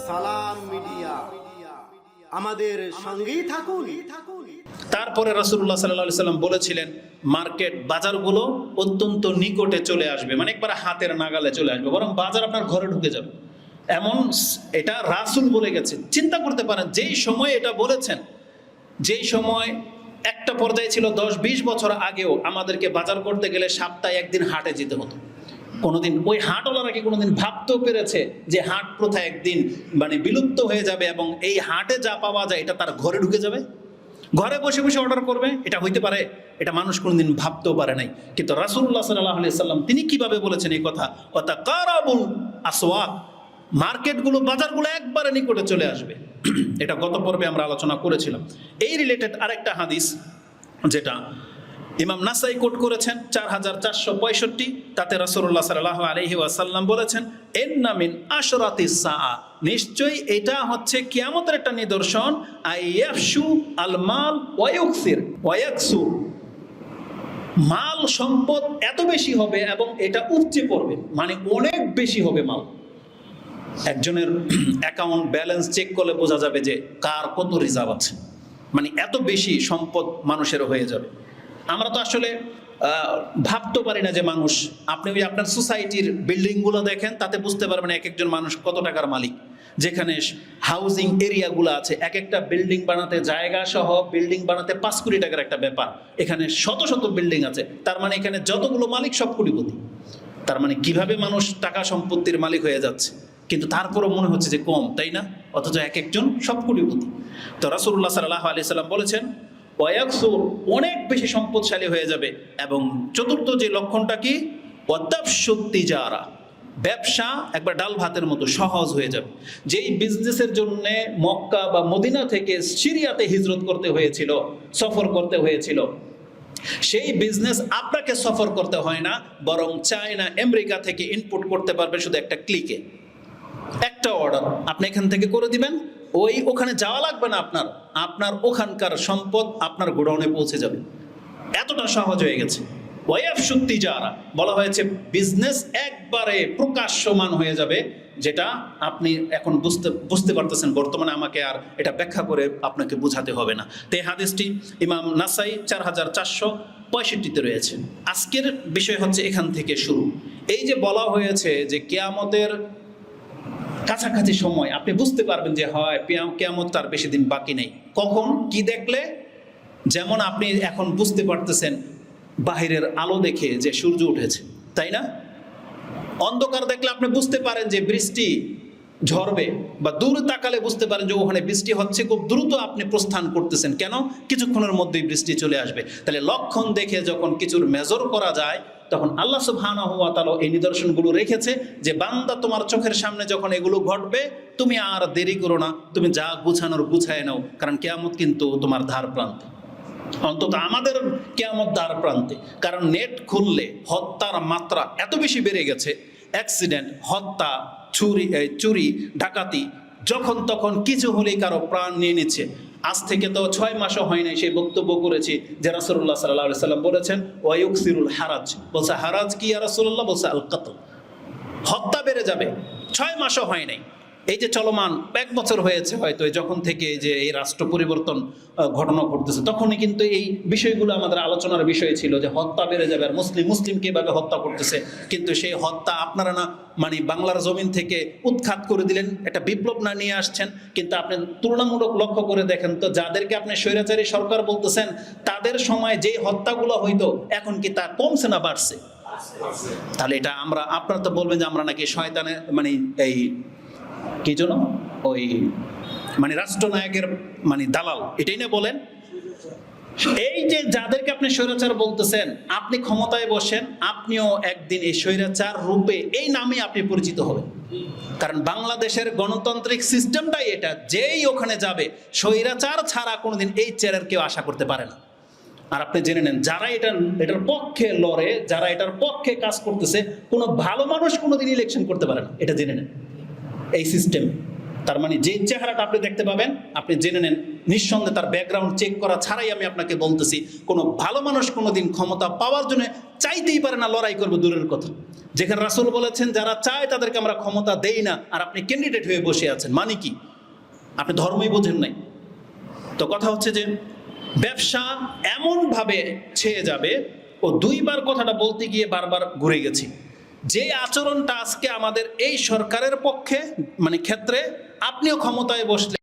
সালাম মিডিয়া, আমাদের সঙ্গেই থাকুন। তারপরে রাসূলুল্লাহ সাল্লাল্লাহু আলাইহি সাল্লাম বলেছিলেন মার্কেট বাজারগুলো অত্যন্ত নিকটে চলে আসবে, মানে একবার হাতের নাগালে চলে আসবে, বরং বাজার আপনার ঘরে ঢুকে যাবে। এমন এটা রাসূল বলে গেছেন। চিন্তা করতে পারেন যেই সময় এটা বলেছেন, যেই সময় একটা পর্যায়ে ছিল 10-20 বছর আগেও আমাদেরকে বাজার করতে গেলে সপ্তাহে একদিন হাটে যেতে হতো। কোনোদিন ওই হাটওয়ালারা কি কোনোদিন ভাবতেও পেরেছে যে হাট প্রথা একদিন মানে বিলুপ্ত হয়ে যাবে এবং এই হাটে যা পাওয়া যায় এটা তার ঘরে ঢুকে যাবে, ঘরে বসে বসে অর্ডার করবে? এটা হইতে পারে? এটা মানুষ কোনোদিন ভাবতেও পারে নাই। কিন্তু রাসূলুল্লাহ সাল্লাল্লাহু আলাইহি সাল্লাম তিনি কিভাবে বলেছেন এই কথা, ওয়াতাকারাবুল আসওয়াক, মার্কেটগুলো বাজারগুলো একবারে নিকটে চলে আসবে। এটা গত পর্বে আমরা আলোচনা করেছিলাম। এই রিলেটেড আরেকটা হাদিস যেটা ইমাম নাসাই কোট করেছেন 4465, তাতে রাসূলুল্লাহ সাল্লাল্লাহু আলাইহি ওয়াসাল্লাম বলেছেন ইন্না মিন আশরাতিস সাআ, নিশ্চয়ই এটা হচ্ছে কিয়ামতের একটা নিদর্শন, আইয়াফশু আল মাল ওয়া ইউকসির ওয়া ইয়াকসু, মাল সম্পদ এত বেশি হবে এবং এটা উপচে পড়বে, মানে অনেক বেশি হবে মাল। একজনের অ্যাকাউন্ট ব্যালেন্স চেক করলে বোঝা যাবে যে কার কত রিজার্ভ আছে, মানে এত বেশি সম্পদ মানুষের হয়ে যাবে। আমরা তো আসলে ভাবতে পারি না যে মানুষ, আপনি ওই আপনার সোসাইটির বিল্ডিংগুলো দেখেন, তাতে বুঝতে পারবেন এক একজন মানুষ কত টাকার মালিক। যেখানে হাউজিং এরিয়াগুলো আছে, এক একটা বিল্ডিং বানাতে জায়গা সহ বিল্ডিং বানাতে 5 কোটি টাকার একটা ব্যাপার। এখানে শত শত বিল্ডিং আছে, তার মানে এখানে যতগুলো মালিক সব কোটিপতি। তার মানে কিভাবে মানুষ টাকা সম্পত্তির মালিক হয়ে যাচ্ছে, কিন্তু তারপরও মনে হচ্ছে যে কম, তাই না? অথচ এক একজন সব কোটিপতি। তো রাসূলুল্লাহ সাল্লাল্লাহু আলাইহি সাল্লাম বলেছেন ওয়ায়াকসুর, অনেক বেশি সম্পদশালী হয়ে যাবে। এবং চতুর্থ যে লক্ষণটা কি, ওয়াতাফশুত তিজারা, ব্যবসা একবার ডাল ভাতের মতো সহজ হয়ে যাবে। যেই বিজনেসের জন্য মক্কা বা মদিনা থেকে সিরিয়াতে হিজরত করতে হয়েছিল, সফর করতে হয়েছিল, সেই বিজনেস আপনাকে সফর করতে হয় না, বরং চায়না আমেরিকা থেকে ইনপুট করতে পারবে শুধু একটা ক্লিকে। একটা অর্ডার আপনি এখান থেকে করে দিবেন, ওখানে যাওয়া লাগবে না আপনার, আপনার ওখানকার সম্পদ আপনার গোডাউনে পৌঁছে যাবে। এতটা সহজ হয়ে গেছে। ওয়ায়াফশুত তিজারা বলা হয়েছে বিজনেস একবারে প্রকাশ্যমান হয়ে যাবে, যেটা আপনি এখন বুঝতে পারতেছেন বর্তমানে, আমাকে আর এটা ব্যাখ্যা করে আপনাকে বোঝাতে হবে না। তো এই হাদিসটি ইমাম নাসাই 4465-তে রয়েছে। আজকের বিষয় হচ্ছে এখান থেকে শুরু। এই যে বলা হয়েছে যে কিয়ামতের কাছাকাছি সময় আপনি বুঝতে পারবেন যে হয় কিয়ামত তার বেশি দিন বাকি নেই। কখন কি দেখলে? যেমন আপনি এখন বুঝতে পারতেছেন বাহিরের আলো দেখে যে সূর্য উঠেছে, তাই না? অন্ধকার দেখলে আপনি বুঝতে পারেন যে বৃষ্টি ঝরবে, বা দূরে তাকালে বুঝতে পারেন যে ওখানে বৃষ্টি হচ্ছে, খুব দ্রুত আপনি প্রস্থান করতেছেন, কেন? কিছুক্ষণের মধ্যেই বৃষ্টি চলে আসবে। তাহলে লক্ষণ দেখে যখন কিছুর মেজর করা যায়, তখন আল্লাহ সুবহানাহু ওয়া তাআলা এই নিদর্শনগুলো রেখেছে যে বান্দা তোমার চোখের সামনে যখন এগুলো ঘটবে, তুমি আর দেরি করো না, তুমি যা গুছানোর গুছায় নাও, কারণ কিয়ামত কিন্তু তোমার ধার প্রান্তে। অন্তত আমাদের কিয়ামত দ্বার প্রান্তে। কারণ নেট খুললে হত্যার মাত্রা এত বেশি বেড়ে গেছে, অ্যাক্সিডেন্ট, হত্যা, চুরি ডাকাতি, যখন তখন কিছু হলেই কারো প্রাণ নিয়ে নিচ্ছে। আজ থেকে তো 6 মাসও হয় নাই সেই বক্তব্য করেছি যে রাসূলুল্লাহ সাল্লাল্লাহু আলাইহি সাল্লাম বলেছেন ওয়ায়ুকসিরুল হারাজ। বলছে হারাজ কি ইয়া রাসূলুল্লাহ? বলছে আল কতল, হত্যা বেড়ে যাবে। 6 মাসও হয় নাই, এই যে চলমান 1 বছর হয়েছে হয়তো, যখন থেকে যে এই রাষ্ট্র পরিবর্তন ঘটনা ঘটতেছে, তখনই কিন্তু এই বিষয়গুলো আমাদের আলোচনার বিষয় ছিল যে হত্যা বেড়ে যাবে, আর মুসলিমকে এভাবে হত্যা করতেছে। কিন্তু সেই হত্যা আপনারা না মানে বাংলার জমিন থেকে উৎখাত করে দিলেন, একটা বিপ্লব না নিয়ে আসছেন। কিন্তু আপনি তুলনামূলক লক্ষ্য করে দেখেন তো, যাদেরকে আপনি স্বৈরাচারী সরকার বলতেছেন, তাদের সময় যে হত্যাগুলো হইতো এখন কি তা কমছে না বাড়ছে? তাহলে এটা আপনারা তো বলবেন যে আমরা নাকি শয়তানের মানে এই কি জন্য ওই মানে রাষ্ট্রনায়কের মানে দালাল, এটাই না বলেন? এই যে যাদেরকে আপনি স্বৈরাচার বলতেছেন, আপনি ক্ষমতায় বসেন, আপনিও একদিন এই স্বৈরাচার রূপে এই নামে আপনি পরিচিত হবেন। কারণ বাংলাদেশের গণতান্ত্রিক সিস্টেমটাই এটা, যেই ওখানে যাবে স্বৈরাচার ছাড়া কোনোদিন এই চেয়ারের কেউ আশা করতে পারে না। আর আপনি জেনে নেন, যারা এটার পক্ষে লড়ে, যারা এটার পক্ষে কাজ করতেছে, কোনো ভালো মানুষ কোনোদিন ইলেকশন করতে পারে না, এটা জেনে নেন এই সিস্টেম। তার মানে যে চেহারাটা আপনি দেখতে পাবেন আপনি জেনে নেন, নিঃসন্দেহে তার ব্যাকগ্রাউন্ড চেক করা ছাড়াই আমি আপনাকে বলতেছি, কোনো ভালো মানুষ কোনোদিন ক্ষমতা পাওয়ার জন্য চাইতেই পারে না, লড়াই করবে দূরের কথা। যেখানে রাসূল বলেছেন যারা চায় তাদেরকে আমরা ক্ষমতা দেই না, আর আপনি ক্যান্ডিডেট হয়ে বসে আছেন, মানে কি? আপনি ধর্মই বোঝেন নাই। তো কথা হচ্ছে যে ব্যবসা এমনভাবে ছেয়ে যাবে, ও দুইবার কথাটা বলতে গিয়ে বারবার ঘুরে গেছি, যে আচরণটা আজকে আমাদের এই সরকারের পক্ষে মানে ক্ষেত্রে, আপনিও ক্ষমতায় বসলে